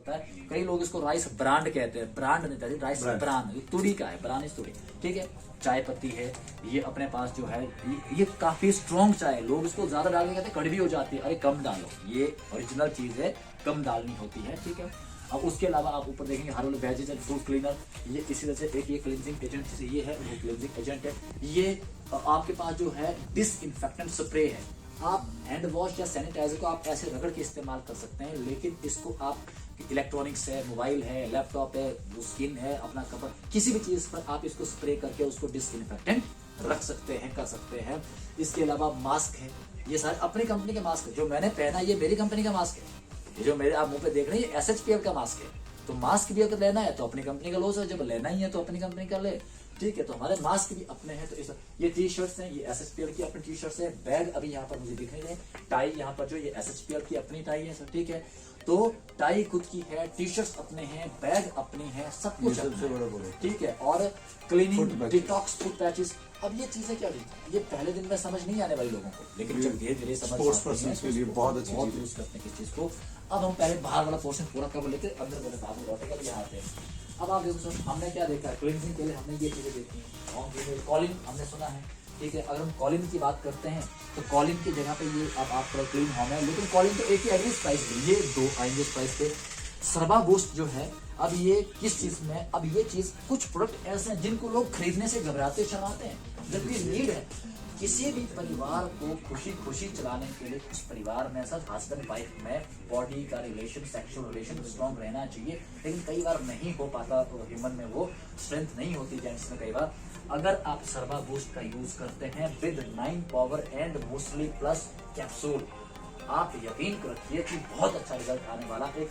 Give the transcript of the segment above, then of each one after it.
होता है। कई लोग इसको राइस ब्रांड कहते हैं, ब्रांड नहीं कहते, राइस ब्रांड, तुड़ी का है, ब्रांड इस तुड़ी, ठीक है। चाय पत्ती है, ये अपने पास जो है ये काफी स्ट्रॉन्ग चाय है। लोग इसको ज्यादा डालने कहते हैं कड़वी हो जाती है, अरे कम डालो, ये ओरिजिनल चीज है, कम डालनी होती है, ठीक है। अब उसके अलावा आप ऊपर देखेंगे हर वेजेस एंड फ्रूट क्लीनर, ये इसी तरह से एक ये क्लींजिंग एजेंट जैसे ये है, वो क्लींजिंग एजेंट है। ये आपके पास जो है डिसइंफेक्टेंट स्प्रे है। आप हैंड वॉश या सैनिटाइजर को आप ऐसे रगड़ के इस्तेमाल कर सकते हैं, लेकिन इसको आप इलेक्ट्रॉनिक्स है, मोबाइल है, लैपटॉप है, स्किन है, अपना कपड़ा, किसी भी चीज पर आप इसको स्प्रे करके उसको डिसइंफेक्टेंट रख सकते हैं, कर सकते हैं। इसके अलावा मास्क है, ये सारे अपनी कंपनी के मास्क है। जो मैंने पहना ये मेरी कंपनी का मास्क है, ये जो मेरे आप मुंह पे देख रहे हैं ये SHPL का मास्क है। तो मास्क भी अगर लेना है तो अपनी कंपनी का लो सर, जब लेना ही है तो अपनी कंपनी का ले, ठीक है। तो हमारे मास्क भी अपने हैं। तो इस ये टी शर्ट्स हैं, ये SHPL की अपनी टी शर्ट्स है। बैग अभी यहाँ पर मुझे दिख नहीं रहे, टाई यहाँ पर जो ये SHPL की अपनी टाई है सर, ठीक है। तो टाई खुद की है, टी शर्ट्स अपने हैं, बैग अपनी है, सब कुछ सबसे बड़ा बोलो, ठीक है। और क्लीनिंग, डिटॉक्स, फुट पैचेस। अब ये चीजें क्या थी, ये पहले दिन में समझ नहीं आने वाली लोगों को, लेकिन जब धीरे धीरे समझ के लिए बहुत अच्छी चीज यूज करते हैं किस चीज को। अब हम पहले बाहर वाला पोर्शन पूरा कवर लेते, अंदर वाले बाबू लौटेगा, यहाँ आते हैं। अब आप देखो सर, हमने क्या देखा है, क्लींजिंग के लिए हमने ये चीजें देखी है। कॉलिन हमने सुना है, ठीक है। अगर हम कॉलिन की बात करते हैं तो कॉलिन की जगह पे ये अब आप क्लीन होम है, लेकिन कॉलिन तो एक ही एवरेज प्राइस पे, ये दो आएंगे प्राइस पे। सर्वा बूस्ट जो है, अब ये किस चीज में, अब ये चीज कुछ प्रोडक्ट ऐसे हैं जिनको लोग खरीदने से घबराते शर्माते हैं, जबकि नीड है। किसी भी परिवार को खुशी खुशी चलाने के लिए उस परिवार में सर हस्बैंड वाइफ में बॉडी का रिलेशन, सेक्सुअल रिलेशन स्ट्रॉन्ग रहना चाहिए, लेकिन कई बार नहीं हो पाता। तो ह्यूमन में वो स्ट्रेंथ नहीं होती जेंट्स में कई बार। अगर आप सर्वा बूस्ट का यूज करते हैं with 9 power and muesli plus capsule, आप यकीन रखिए कि बहुत अच्छा रिजल्ट आने वाला। एक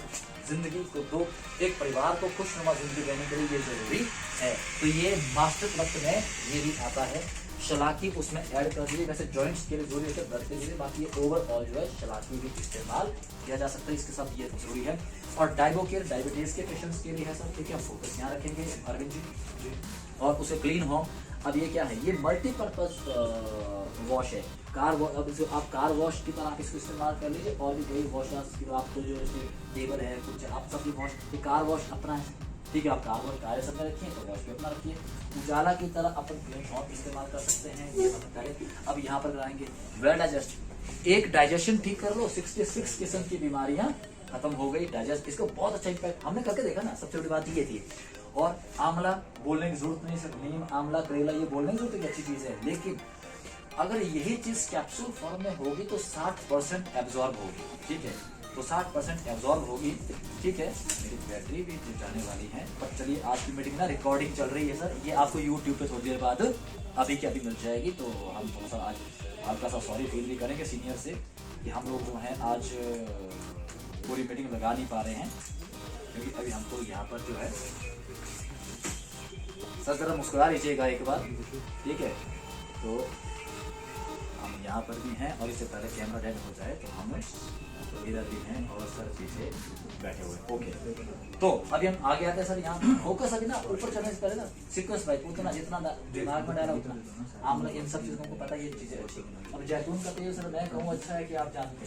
जिंदगी को दो, एक परिवार को खुशनुमा जिंदगी देने के लिए ये जरूरी है। तो ये मास्टर वक्त में ये भी आता है। शलाकी उसमें ऐड कर दीजिए, वैसे जॉइंट्स के लिए जरूरी है, ब्लड के लिए, बाकी ओवरऑल जो है शलाकी भी इस्तेमाल किया जा सकता है, इसके साथ ये जरूरी है। और डायबोकेयर डायबिटीज के पेशेंट्स के लिए है सर, ठीक है। फोकस यहाँ रखेंगे अरविंद जी, और उसे क्लीन हो। अब ये क्या है, ये मल्टीपर्पज वॉश है, कार वॉश। अब जो आप कार वॉश की तरह आप इसको इस्तेमाल कर लीजिए, और भी कई वॉश आपको जो टेबल है कुछ आप सब भी वॉश, ये कार वॉश अपना है, ठीक है। आप कार वॉश कार्य सब में रखिए तो वॉश भी अपना रखिए। उजाला की तरह अपन क्लीन शॉप इस्तेमाल कर सकते हैं, ये करें। अब यहाँ पर कराएंगे वेल डाइजेस्ट, एक डाइजेशन ठीक कर लो, 66 किस्म की बीमारियां खत्म हो गई। डाइजेस्ट, इसको बहुत अच्छा इम्पैक्ट हमने करके देखा ना, सबसे बड़ी बात ये थी। और आंवला बोलने की जरूरत नहीं सर, नीम, आंवला, करेला, ये बोलने की जरूरत है कि अच्छी चीज है, लेकिन अगर यही चीज कैप्सूल फॉर्म में होगी तो 60% एब्जॉर्ब होगी, ठीक है। तो 60% एब्जॉर्ब होगी, ठीक है। मेरी बैटरी भी जाने वाली है, पर चलिए आज की मीटिंग ना रिकॉर्डिंग चल रही है सर, ये आपको यूट्यूब पे थोड़ी देर बाद अभी की अभी मिल जाएगी। तो हम थोड़ा सा आज हल्का सा सॉरी फील भी करेंगे सीनियर से कि हम लोग जो है आज पूरी मीटिंग लगा नहीं पा रहे हैं, क्योंकि अभी हमको यहाँ पर जो है सर जरा मुस्कुरा लीजिएगा एक बार, ठीक है। तो हम यहाँ पर भी हैं, और इससे पहले कैमरा डेड हो जाए तो हम इधर भी हैं, और सर पीछे बैठे हुए, ओके। तो अभी हम आगे आते हैं सर, यहाँ फोकस अभी ना ऊपर चढ़ने से पहले ना सीक्वेंस वाइज उतना जितना दिमाग में डाला उतना आमला, इन सब चीजों को पता है, ये चीजें अच्छी। अब जैतून का तेल सर मैं कहूँ अच्छा है कि आप जानते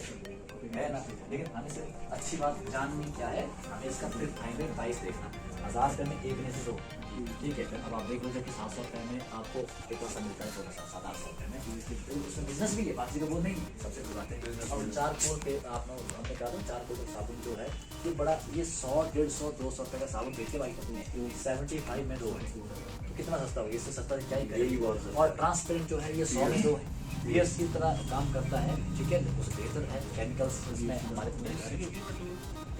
हैं ना, लेकिन हमें से अच्छी बात जाननी क्या है, हमें इसका फिर फाइनल प्राइस देखना, 1000 रुपये में एक में से दो, ठीक है। फिर अब आप देख लीजिए कि 700 रुपये में आपको एक वर्षा मिलता है, थोड़ा सा 700-800 रुपये में। उसमें बिजनेस भी है, बाकी का वो नहीं, सबसे बड़ी बात है। और चारकोल पे आपने कहा था, चारकोल का साबुन जो है ये बड़ा, ये 100, 150, 200 रुपये का साबुन बेचते भाई कंपनी 75 में 2 है, तो कितना सस्ता होगा, इससे सस्ता क्या ही करेगी। और ट्रांसपेरेंट जो है ये 100 में 2 है, बीएस की तरह काम करता है, ठीक है। उस बेहतर है, केमिकल्स इसमें हमारे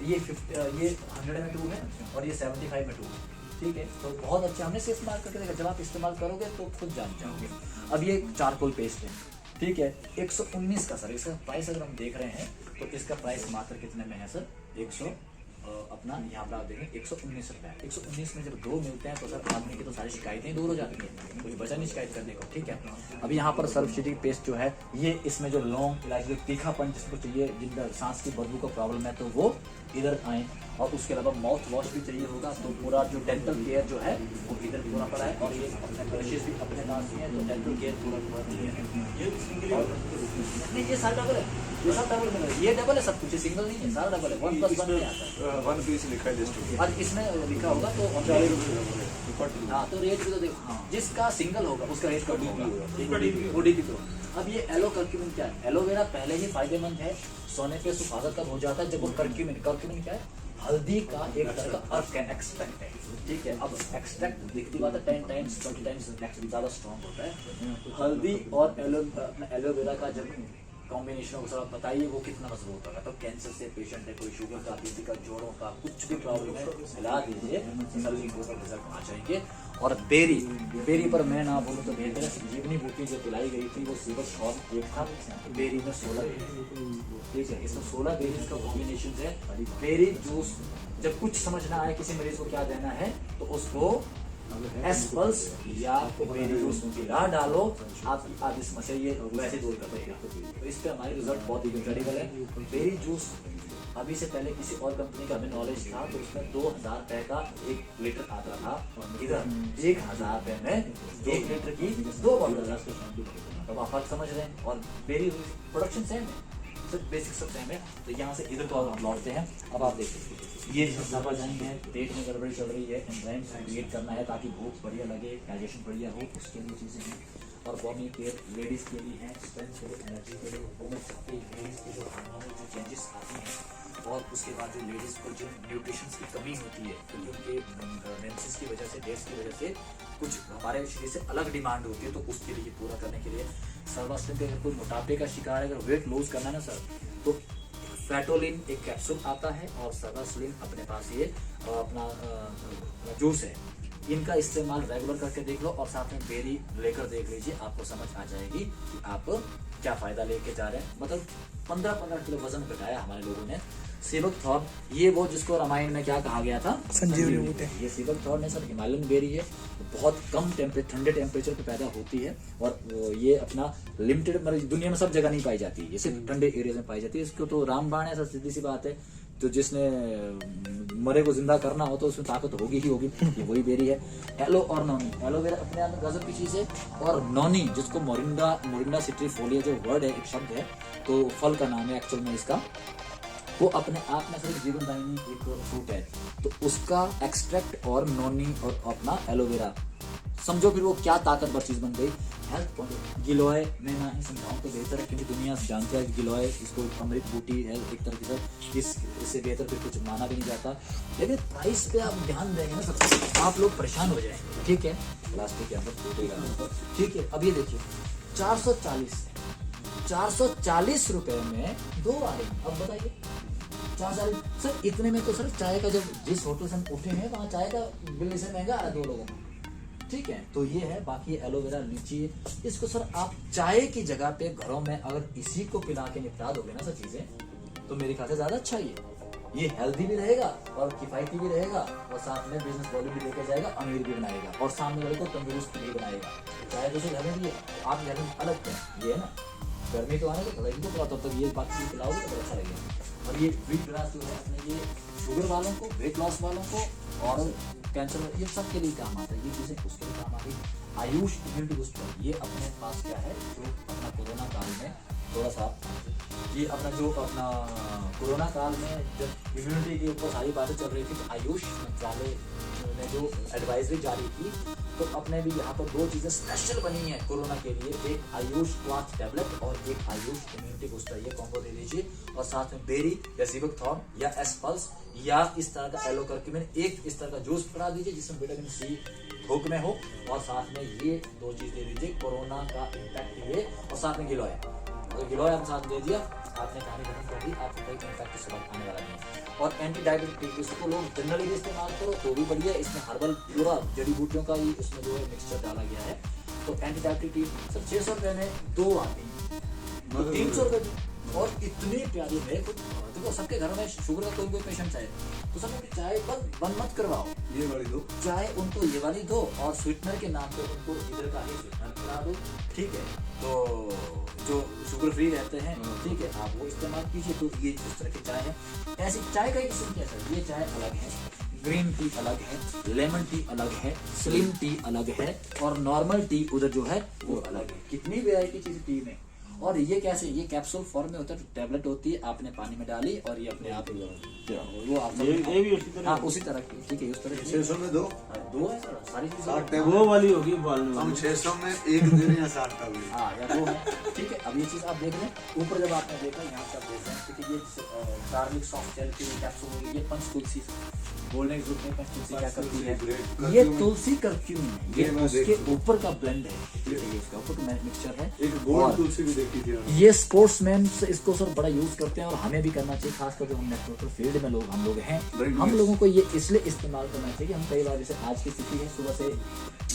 ये 100 में 2 है, और ये 75 में 2 है, ठीक है। तो बहुत अच्छा, हमने से इस्तेमाल करके देखा, जब आप इस्तेमाल करोगे तो खुद जान जाओगे। अब ये चारकोल पेस्ट है, ठीक है, 119 का सर, इसका प्राइस अगर हम देख रहे हैं तो इसका प्राइस मात्र कितने में है सर, 100 अपना यहाँ पर आप देखें 119 रुपये। 119 में जब 2 मिलते हैं तो सर आदमी की तो सारी शिकायतें दूर हो जाती हैं, कुछ बचा नहीं शिकायत करने को, ठीक है। अब यहाँ पर सर्वसिटी पेस्ट जो है, ये इसमें जो लौंग इलायची, जो तीखापन जिसको चाहिए, जिनका सांस की बदबू का प्रॉब्लम है, तो वो इधर आए। और उसके अलावा माउथ वॉश भी चाहिए होगा। तो पूरा जो डेंटल केयर जो है वो इधर पूरा पड़ा है, और ये अपने ब्रशेस भी अपने पास ही है, तो डेंटल केयर पूरा है। नहीं ये सारा डबल है, ये सब डबल मिल रहा है, ये डबल है सब कुछ, सिंगल नहीं है, सारा डबल है, 1+1 में आता है। 1 पीस लिखा है जस्ट। और इसमें लिखा होगा तो हाँ, तो रेट भी तो देखो, जिसका सिंगल होगा उसका रेट कम होगा, वो DP Pro। अब ये एलो कर्क्यूमिन क्या है? एलोवेरा पहले ही फायदेमंद है, सोने पे सुहागा तब हो जाता है जब वो कर्क्यूमिन क्या है? हल्दी का एक तरह का अर्क एक्सट्रैक्ट है, ठीक है। अब एक्सट्रैक्ट दिखती बात है 10 टाइम्स 20 टाइम्स ज्यादा स्ट्रॉन्ग होता है। हल्दी और एलोवेरा का जब कॉम्बिनेशन होगा, सर बताइए वो कितना मजबूत होगा। तो कैंसर से पेशेंट है, कोई शुगर का, बीपी का, जोड़ों का, कुछ भी प्रॉब्लम है, मिला दीजिए, जल्दी रिजल्ट आ जाएंगे। और बेरी पर मैं ना बोलूँ तो बेहतर जीवनी बूटी जो पिलाई गई थी वो सिर्फ शॉर्ट एक था, बेरी में 16 ठीक है, इसमें 16 बेरीज का कॉम्बिनेशन है। बेरी जूस जब कुछ समझ ना आए किसी मरीज को क्या देना है तो उसको एस्पल्स या बेरी जूस मिला डालो, आपकी आधी समस्या ये वैसे दूर कर देगा। तो इस पे हमारी रिजल्ट बहुत ही क्रेडिबल है। बेरी जूस अभी से पहले किसी और कंपनी का हमें नॉलेज था तो उसमें 2000 रुपए का 1 लीटर आता था, इधर 1000 रुपए में 1 लीटर की 2 बॉटल। तो आप फर्क समझ रहे हैं। और बेरी प्रोडक्शन सेम है, सिर्फ बेसिक सब सेम है। तो यहाँ से इधर को हम लौटते हैं। अब आप देखिए ये सर्वाजनी है, पेट में गड़बड़ी चल रही है, एंजाइम्स क्रिएट करना है ताकि भूख बढ़िया लगे, डाइजेशन बढ़िया हो, उसके लिए चीज़ें हैं। और बॉडी केयर लेडीज़ के लिए है, स्ट्रेंथ के लिए, एनर्जी के लिए, वुमेन्स के लेडीज़ के जो हार्मोनल जो चेंजेस आती हैं, और उसके बाद जो लेडीज़ को जो न्यूट्रिशन की कमी होती है क्योंकि उनके मेंसेस की वजह से, डेट्स की वजह से कुछ हमारे शरीर से अलग डिमांड होती है, तो उसके लिए पूरा करने के लिए सर्वास्टम के अगर कोई मोटापे का शिकार है, अगर वेट लूज करना है ना सर, तो फैटोलिन एक कैप्सूल आता है और सर्वास्लिन अपने पास ये अपना जूस है। इनका इस्तेमाल रेगुलर करके देख लो और साथ में बेरी लेकर देख लीजिए, आपको समझ आ जाएगी कि आप क्या फायदा लेके जा रहे हैं। मतलब 15-15 किलो वजन घटाया हमारे लोगों ने। सिबक थॉर्न, ये वो जिसको रामायण में क्या कहा गया था, संजीवनी बूटी। ये सिबक थॉर्न है सर, हिमालयन बेरी है, बहुत कम ठंडे टेम्परेचर पे पैदा होती है और ये अपना लिमिटेड मतलब दुनिया में सब जगह नहीं पाई जाती है, ये सिर्फ ठंडे एरिया में पाई जाती है। इसको तो रामबाण है सर, सीधी सी बात है। तो जिसने मरे को जिंदा करना हो तो उसमें ताकत होगी ही होगी, ये वही बेरी है। एलो और नोनी, एलोवेरा अपने आप में गजब की चीज है, और नोनी जिसको मोरिंडा सिट्रीफोलिया जो वर्ड है, एक शब्द है, तो फल का नाम है एक्चुअल में इसका, वो अपने आप में सिर्फ जीवनदायिनी एक फ्रूट है, तो उसका एक्सट्रैक्ट और नोनी और अपना एलोवेरा, समझो फिर वो क्या ताकतवर चीज बन गई। हेल्थ गिलोय मैं ना ही समझाऊं तो बेहतर है, क्योंकि दुनिया जानती है कि गिलोय इसको अमृत बूटी है एक तरह की, इससे बेहतर फिर कुछ माना भी नहीं जाता। लेकिन प्राइस पे आप ध्यान देंगे ना सबसे, आप लोग परेशान हो जाएंगे, ठीक है। प्लास्टिक के अंदर टूटेगा, ठीक है। अब ये देखिए 440 रुपए में 2 आ रही। अब बताइए 440 सर, इतने में तो सर चाय का, जब जिस होटल से हम उठे हैं वहाँ चाय का बिल से महंगा आ रहा है 2 लोगों को, ठीक है। तो ये है। बाकी एलोवेरा लीजिए इसको सर, आप चाय की जगह पे घरों में अगर इसी को पिला के निपटा दोगे ना सर चीजें, तो मेरे ख्याल से ज्यादा अच्छा ये हेल्दी भी रहेगा और किफायती भी रहेगा, और साथ में बिजनेस वॉल्यूम भी लेके जाएगा, अमीर भी बनाएगा और सामने वाले को तंदुरुस्त भी बनाएगा। चाय जैसे घर में भी है, आप घर में अलग क्या ये है ना, गर्मी तो आने तो थोड़ा इनको पिलाओ, तब तक ये बात पिलाओगे तो अच्छा लगेगा। और ये व्हीट ग्रास जो है अपने, ये शुगर वालों को, वेट लॉस वालों को और कैंसर, ये सब के लिए काम आता है, ये चीजें उसके लिए काम आ गई। आयुष इम्यूनिटी बूस्टर, ये अपने पास क्या है, जो अपना कोरोना काल में थोड़ा सा, ये अपना जो अपना कोरोना काल में जब इम्यूनिटी के ऊपर सारी बातें चल रही थी, तो आयुष मंत्रालय ने जो एडवाइजरी जारी की, तो अपने भी यहाँ पर 2 चीजें स्पेशल बनी है कोरोना के लिए, एक आयुष क्वाथ टैबलेट और एक आयुष इम्यूनिटी बूस्टर, ये कॉम्बो दे दीजिए। और साथ में बेरी या सिबक थॉर्न या एस्पल्स या इस तरह का एलो करके मैंने एक इस तरह का जूस बना दीजिए जिसमें विटामिन सी थोक में हो, और साथ में ये 2 चीज दे दीजिए, कोरोना का इम्पैक्ट ये, और साथ में गिलोय। अगर गिलोय आप साथ दे दिया, आपने कहानी खत्म कर दी, आपको कोई इम्पैक्ट के सबक आने वाला नहीं। और एंटी डायबिटिक, इसको लोग जनरली भी इस्तेमाल करो तो भी बढ़िया, इसमें हर्बल पूरा जड़ी बूटियों का ही इसमें जो है मिक्सचर डाला गया है। तो एंटी डायबिटिक सर 600 रुपये में 2 आती है, तो 300 रुपये की, और इतनी प्यारी है। देखो सबके घर में शुगर का कोई पेशेंट है, तो सब चाय बंद मत करवाओ, ये वाली दो। चाहे उनको ये वाली दो और स्वीटनर के नाम पे उनको इधर का ही स्वीटनर खिला दो, ठीक है। तो जो शुगर फ्री रहते हैं, ठीक है, आप वो इस्तेमाल कीजिए। तो ये इस तरह की चाय है। ऐसी चाय का ही किस्म क्या सर, ये चाय अलग है, ग्रीन टी अलग है, लेमन टी अलग है, स्लिम टी अलग है, और नॉर्मल टी उधर जो है वो अलग है। कितनी वैरायटी चीज टी में। और ये कैसे, ये कैप्सूल फॉर्म में होता है, टैबलेट होती है, आपने पानी में डाली और ये अपने आप वो आप ये भी उसी तरह। हाँ उसी तरह की, ठीक है, उस तरह की 600 में दो। दो है सर, सारी चीजें 60 टेबल। वो वाली होगी उबालने हम वाली। 600 में एक दे रहे हैं 60 का भी। हाँ या दो है, ठीक है। अब ये चीज आप देख लें, ऊपर जब आपने देखा यहाँ से आप देख रहे हैं, क्योंकि ये गार्लिक सॉफ्ट जेल की कैप्सूल होगी, ये पंच तुलसी बोलने के रूप में पंच तुलसी क्या करती है, ये तुलसी कर्क्यूमिन है, ये उसके ऊपर का ब्लेंड है, ठीक है, ये उसका ऊपर का मिक्सचर है। एक गोल्ड और तुलसी भी देखी थी हमने। ये स्पोर्ट्समैन इसको सर बड़ा यूज करते हैं और हमें भी करना चाहिए, खासकर जो हम नेटवर्क फील्ड में लोग हम लोग हैं, हम लोगों को ये इसलिए इस्तेमाल करना चाहिए कि हम कई बार, जैसे आज की स्थिति है, सुबह से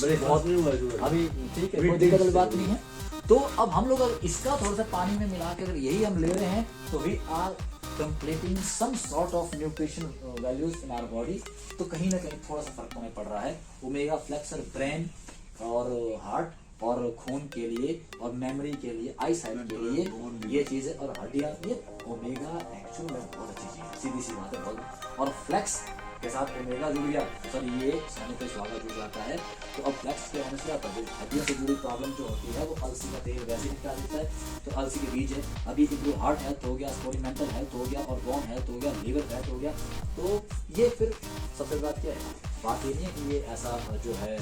बड़े बहुत नहीं हुआ जो है। अभी ठीक है, कोई दिक्कत वाली बात नहीं है। तो अब हम लोग अगर इसका थोड़ा सा पानी में मिला के अगर यही हम ले रहे हैं, तो we are completing some sort of nutrition values in our body. तो कहीं ना कहीं थोड़ा सा फर्क हमें पड़ रहा है। ओमेगा फ्लेक्सर ब्रेन और हार्ट और खून के लिए और मेमोरी के लिए, आई साइट के लिए ये चीजें, और हड्डियां, ये ओमेगा एक्चुअल में बहुत अच्छी चीज है, सीधी सी बात है बहुत। और फ्लेक्स के साथ ओमेगा जुड़ गया, सर ये सोने पे स्वागत जुड़ जाता है। तो अब फ्लेक्स के होने से क्या होता है, हड्डियों से जुड़ी प्रॉब्लम जो होती है वो अलसी का तेल वैसे ही निकाल देता है। तो अलसी के बीज है, अभी जो हार्ट हेल्थ हो गया, बॉडी मेंटल हेल्थ हो गया, और बोन हेल्थ हो गया, लीवर हेल्थ हो गया। तो ये फिर सबसे बात क्या है, बात ये नहीं है कि ये ऐसा जो है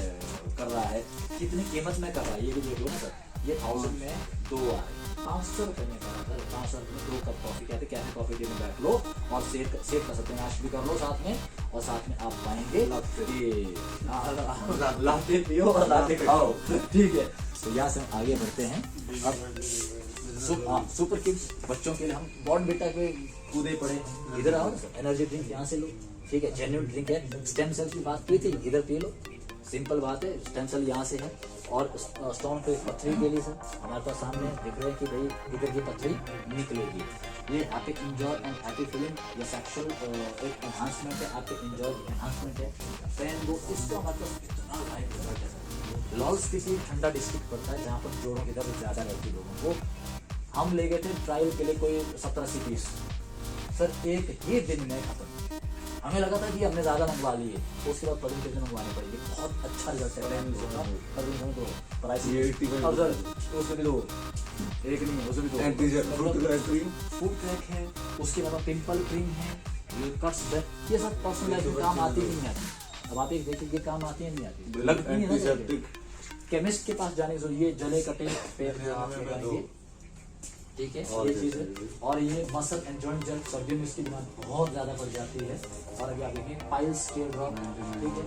कर रहा है, कितनी कीमत में कर रहा है ये भी देख लो ना सर। ये 1000 में 2 आ रहे, 500 रुपये में कर रहा है, 500 में 2 कप कॉफी, कहते कैफे कॉफी डे में बैठ लो और सेव कर सकते हैं, नाश्ता भी कर लो साथ में, और साथ में आप पाएंगे कि लाते पियो और लाते खाओ, ठीक है। तो यहाँ से हम आगे बढ़ते हैं। अब सुपर किड्स बच्चों के लिए हम बॉर्नविटा पे कूदे पड़े, इधर आओ एनर्जी ड्रिंक यहाँ से लो, ठीक है, जेन्युइन ड्रिंक है। स्टेम सेल्स की बात की थी, इधर पी लो, सिंपल बात है, स्टेम सेल यहाँ से है। और स्टोन पे पथरी के लिए सर हमारे पास सामने दिख रहे हैं कि भाई इधर की पथरी निकलेगी। ये आपके इंजॉय एंड हैप्पी फीलिंग, ये सेक्सुअल एक एनहांसमेंट है, आपके इंजॉय एनहांसमेंट है। फैन वो इसका मतलब इतना लाइट रिजल्ट है सर। लॉल्स किसी ठंडा डिस्ट्रिक्ट पड़ता है जहाँ पर जोड़ों की दर्द ज़्यादा रहती है लोगों को। हम ले गए थे ट्रायल के लिए कोई 70-80 पीस, सर एक ही दिन में खत्म। हमें लगा था कि हमने ज्यादा मंगवा लिए, उसके बाद प्रेजेंटेशन मंगवाने पड़ेगी। बहुत अच्छा रिजल्ट है, तो प्राइस ये 85 अब सर उसमें भी दो, एक नहीं उसमें भी दो, एंटीजेल फ्रूट क्रीम, फूड ट्रैक है, उसके अलावा पिंपल क्रीम है, ये कट्स है, ये सब पर्सनल लाइफ में काम आती ही नहीं आती। अब आप एक देखिए ये काम आती है नहीं आती, लगती नहीं है ना। केमिस्ट के पास जाने से ये जले कटे पेट में आप लगाएंगे, ठीक है, ये चीज है। और ये मसल एंड जॉइंट जेल, सर्दियों में इसकी डिमांड बहुत ज्यादा बढ़ जाती है। और अभी आप देखें पाइल्स के ड्रॉप, ठीक है,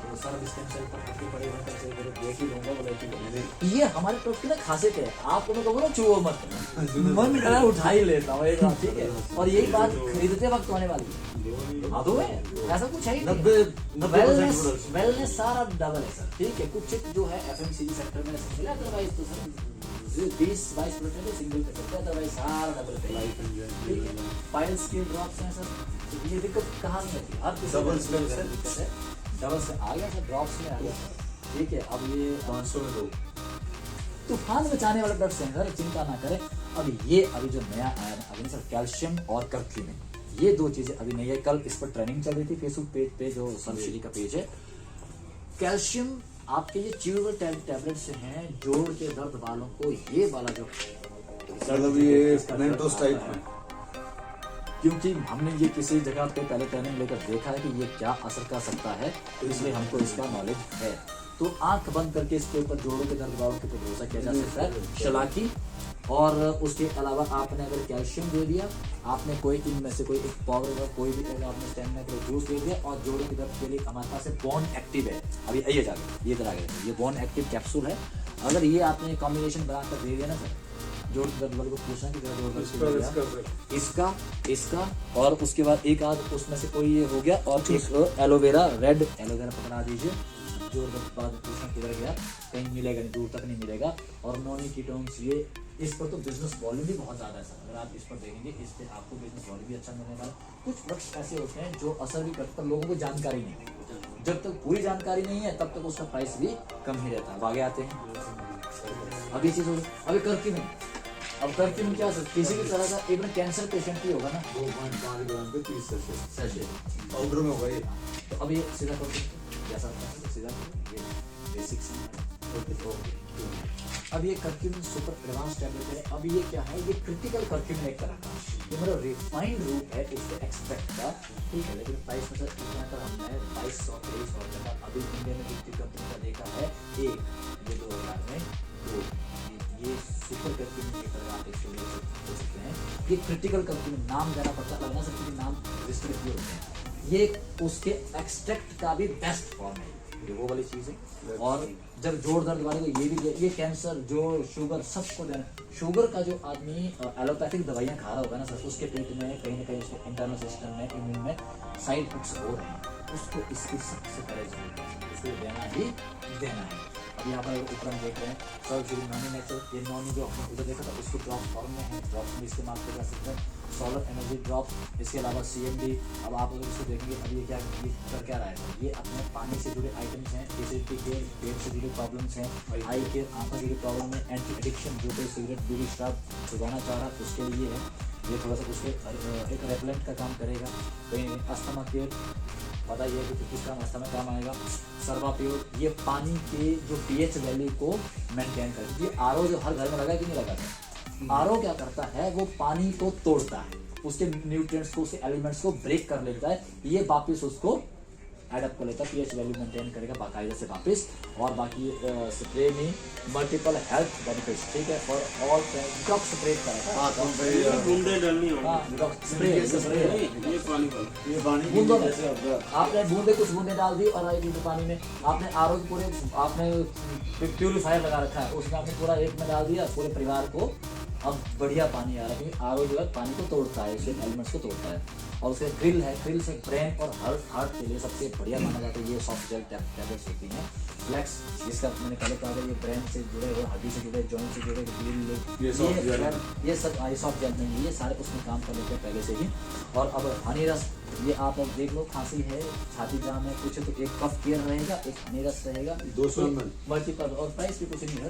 तो सर स्टेम सेल पर पट्टी पड़ी है, तो देख ही लूंगा बोले ये हमारे प्रोडक्ट की ना खासियत है। आप उनको बोलो चूहो मत, मन करा उठा ही लेता हूँ एक बात, ठीक है। और यही बात खरीदते वक्त होने वाली है, हाँ तो ऐसा कुछ है ही नहीं। वेलनेस सारा डबल है सर, ठीक है। कुछ जो है FMCG सेक्टर में मिला, अदरवाइज तो सर 20-22% तो सिंगल पे करते हैं, अदरवाइज सारा डबल पे, ठीक है। पाइल्स के ड्रॉप्स हैं सर, तो ये दिक्कत कहाँ से होती है, हर किसी डबल से दिक्कत है। डबल से आ गया सर, ड्रॉप्स में आ गया, ठीक है। अब ये 500 में दो। तूफान मचाने वाले प्रोडक्ट्स हैं सर, चिंता ना करें। अब ये अभी जो नया आया है अभी सर, कैल्शियम और कर्क्यूमिन, ये 2 चीजें अभी नई है। कल इस पर ट्रेनिंग चल रही थी फेसबुक पेज पे, जो सर्वश्री का पेज है। कैल्शियम आपके ये च्यूएबल टैबलेट्स हैं, जोड़ के दर्द वालों को, ये वाला जो मतलब ये मेंटोस टाइप में, क्योंकि हमने ये किसी जगह पे पहले ट्रेनिंग लेकर देखा है कि ये क्या असर कर सकता है, तो इसलिए हमको इसका नॉलेज है। तो आंख बंद करके इसके ऊपर जोड़ों के दर्द वालों के ऊपर भरोसा किया जा सकता है। शलाकी और उसके अलावा आपने अगर कैल्शियम दे दिया, आपने कोई इनमें से कोई एक पाउडर का कोई भी आपने स्टेमिना के लिए जूस दे दिया, और जोड़ों के दर्द के लिए हमारे पास बोन एक्टिव है। अभी आइए जाके ये इधर आ गए, ये बोन एक्टिव कैप्सूल है। अगर ये आपने कॉम्बिनेशन बनाकर दे दिया ना सर, जोड़ दर्द वाले को पूछना कि जोड़ इसका और उसके बाद एक आध उसमें से कोई ये हो गया, और एक एलोवेरा, रेड एलोवेरा पकड़ा दीजिए। जोड़ दर्द बाद पूछना किधर गया, कहीं मिलेगा नहीं, दूर तक नहीं मिलेगा। और मोनिकीटोन्स, ये इस पर तो बिजनेस वॉल्यूम भी बहुत ज्यादा है सर। अगर आप इस पर देखेंगे, इस पे आपको बिजनेस वॉल्यूम भी अच्छा मिलने वाला है। कुछ प्रोडक्ट्स ऐसे होते हैं जो असर भी करते हैं, लोगों को जानकारी नहीं है। जब तक पूरी जानकारी नहीं है तब तक उसका प्राइस भी कम ही रहता है। अब आगे आते हैं, अभी चीज अभी कर्क्यूमिन। अब कर्क्यूमिन क्या हो, किसी भी तरह का इवन कैंसर पेशेंट भी होगा ना, 2.5 ग्राम पे 30 सैशे पाउडर में होगा ये। तो अब ये सीधा जैसा सीधा ये बेसिक्स है। अब ये कर्क्यूमिन सुपर एडवांस टैबलेट है। अब ये क्या है, ये क्रिटिकल कर्क्यूमिन एक तरह का, ये मतलब रिफाइंड रूप है उसके एक्सट्रैक्ट का, ठीक है। लेकिन प्राइस में सर इतना का हमने 2200-2300 का अभी इंडिया में कितनी कंपनी का देखा है, एक ये 2000 में दो, ये सुपर कर्क्यूमिन एक तरह आप इसको ले सकते हैं। ये क्रिटिकल कर्क्यूमिन नाम जरा पता लगना सकते, नाम रजिस्टर किए होते हैं। ये उसके एक्सट्रैक्ट का भी बेस्ट फॉर्म है, ये वो वाली चीज़ है। और जब जोड़ दर्द वाले को ये कैंसर, जो शुगर, सबको देना। शुगर का जो आदमी एलोपैथिक दवाइयाँ खा रहा होगा ना सर, उसके पेट में कहीं ना कहीं उसके इंटरनल सिस्टम में, इम्यून में साइड इफेक्ट्स हो रहे हैं, उसको इसकी सबसे पहले जरूरत है, उसको देना ही देना है। अब यहाँ पर ऊपर हम देख रहे हैं सर, जो नॉनी नेचुरल, ये नॉनी जो हमने उधर देखा था उसको ड्रॉप फॉर्म में है, ड्रॉप में इस्तेमाल किया जा सकता है। सोलर एनर्जी ड्रॉप, इसके अलावा CMD। अब आप अगर इसको देखेंगे, अब ये क्या कर क्या रहा है, ये अपने पानी से जुड़े आइटम्स हैं, एसिडिटी के पेट से जुड़े प्रॉब्लम्स हैं, आई के आंखों से जुड़े प्रॉब्लम है, एंटी एडिक्शन, जो कोई सिगरेट बीड़ी शराब छुड़वाना चाह रहा है उसके लिए है, ये थोड़ा सा उसके एक रेपलेंट का काम करेगा। कहीं अस्थमा केयर, पता ही है कि किस काम अस्थमा में काम आएगा। सर्वा प्योर, ये पानी के जो pH वैल्यू को मेंटेन करती है। RO जो हर घर में लगा कि नहीं लगा है, RO क्या करता है, वो पानी को तोड़ता है, उसके न्यूट्रिएंट्स को, उसके एलिमेंट्स को ब्रेक कर लेता है, ये वापस उसको एडअप कर लेता है, pH वैल्यू मेंटेन करेगा बाकायदा से वापस। और बाकी स्प्रे में मल्टीपल हेल्थ बेनिफिट्स, ठीक है, फॉर ऑल डिटॉक्स स्प्रे करेगा, बूंदे डालनी होगी। हाँ डिटॉक्स स्प्रे, ये पानी बूंदों में आपने बूंदे, कुछ बूंदे डाल दी और एक लीटर पानी में आपने RO पूरे, आपने प्यूरीफायर लगा रखा है, उसमें आपने पूरा एक में डाल दिया पूरे परिवार को, अब बढ़िया पानी आ रहा है, क्योंकि RO जो है पानी को तोड़ता है, उसके एलिमेंट्स को तोड़ता है। और उसके ग्रिल है, ग्रिल से ब्रेन और हार्ट के लिए सबसे बढ़िया माना जाता है। ये सॉफ्ट जेल टैबलेट्स होती हैं। फ्लेक्स, जिसका मैंने पहले कहा था, ये ब्रेन से जुड़े हुए, हड्डी से जुड़े, जॉइंट से जुड़े, ग्रिल, ये सब सॉफ्ट जेल नहीं, ये सारे उसमें काम कर लेते हैं पहले से ही। और अब हनी रस, ये आप अब देख लो, खांसी है, छाती जाम है कुछ, तो एक कफ केयर रहेगा, एक हनी रस रहेगा, 200 ml मल्टीपल, और प्राइस भी कुछ नहीं है,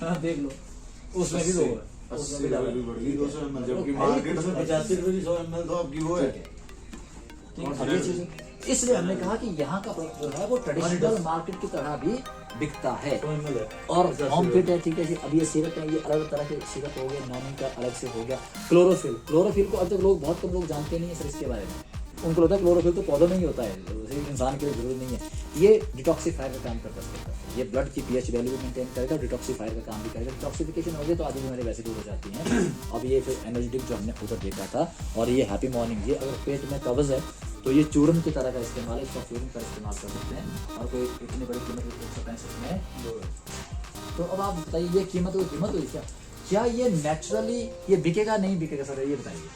हाँ देख लो, उसमें भी दो है, उसमें भी डाला है। 200 ml, जबकि मार्केट में 85 रुपए की 100 ml तो आपकी वो है। और ये चीज़, इसलिए हमने कहा कि यहाँ का प्रोडक्ट जो है वो ट्रेडिशनल मार्केट की तरह भी बिकता है और होम फिट है, ठीक है जी। अब ये सिरप है, ये अलग तरह के सिरप हो गए, नॉनी का अलग से हो गया। क्लोरोफिल, क्लोरोफिल को अब तक लोग, बहुत कम लोग जानते नहीं है सर इसके बारे में, उनको लगता है क्लोरोफिल तो पौधों में ही होता है, इंसान के लिए जरूरी नहीं है। ये डिटॉक्सीफायर का काम करता है, ये ब्लड की pH वैल्यू भी मेंटेन करेगा, डिटॉक्सीफायर का काम भी करेगा। डिटॉक्सिफिकेशन हो गया तो आधी बीमारी वैसे दूर हो जाती हैं। अब ये फिर एनर्जेटिक जो हमने उधर देखा था, और ये हैप्पी मॉर्निंग, ये अगर पेट में कब्ज है तो ये चूर्ण की तरह का इस्तेमाल है, इसका चूर्ण का इस्तेमाल कर सकते हैं। और कोई इतनी बड़ी कीमत 165 में, तो अब आप बताइए ये कीमत हुई क्या ये नेचुरली ये बिकेगा नहीं बिकेगा सर, ये बताइए।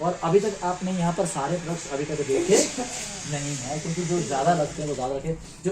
और अभी तक आपने यहाँ पर सारे प्रोडक्ट्स अभी तक देखे नहीं है, क्योंकि जो ज़्यादा लगते हैं वो ज़्यादा रखे, जो